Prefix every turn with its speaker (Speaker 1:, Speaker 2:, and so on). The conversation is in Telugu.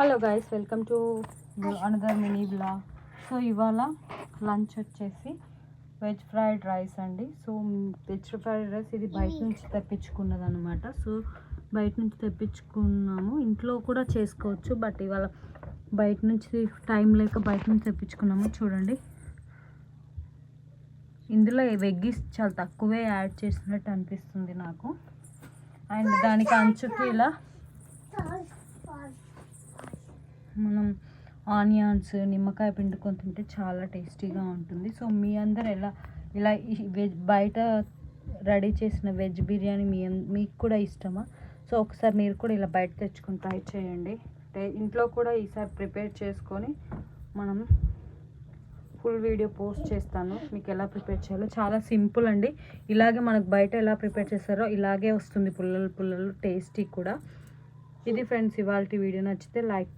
Speaker 1: Hello guys, welcome to another mini blog. So ఇవాళ లంచ్ వచ్చేసి వెజ్ ఫ్రైడ్ రైస్ అండి. సో వెజ్ ఫ్రైడ్ రైస్ ఇది బయట నుంచి తెప్పించుకున్నది అనమాట. సో బయట నుంచి తెప్పించుకున్నాము, ఇంట్లో కూడా చేసుకోవచ్చు, బట్ ఇవాళ బయట నుంచి టైం లేక బయట నుంచి తెప్పించుకున్నాము. చూడండి, ఇందులో వెగ్గీస్ చాలా తక్కువే యాడ్ చేసినట్టు అనిపిస్తుంది నాకు. అండ్ దానికి అంచుకి ఇలా మనం ఆనియన్స్, నిమ్మకాయ పిండుకొని తింటే చాలా టేస్టీగా ఉంటుంది. సో మీ అందరు ఇలా వెజ్ బయట రెడీ చేసిన వెజ్ బిర్యానీ మీకు కూడా ఇష్టమా? సో ఒకసారి మీరు కూడా ఇలా బయట తెచ్చుకొని ట్రై చేయండి. ఇంట్లో కూడా ఈసారి ప్రిపేర్ చేసుకొని మనం ఫుల్ వీడియో పోస్ట్ చేస్తాను, మీకు ఎలా ప్రిపేర్ చేయాలో. చాలా సింపుల్ అండి. ఇలాగే మనకు బయట ఎలా ప్రిపేర్ చేస్తారో ఇలాగే వస్తుంది, పుల్లలు పుల్లలు, టేస్టీ కూడా. ఇది ఫ్రెండ్స్ ఇవాళ వీడియో. నచ్చితే లైక్ చేయండి.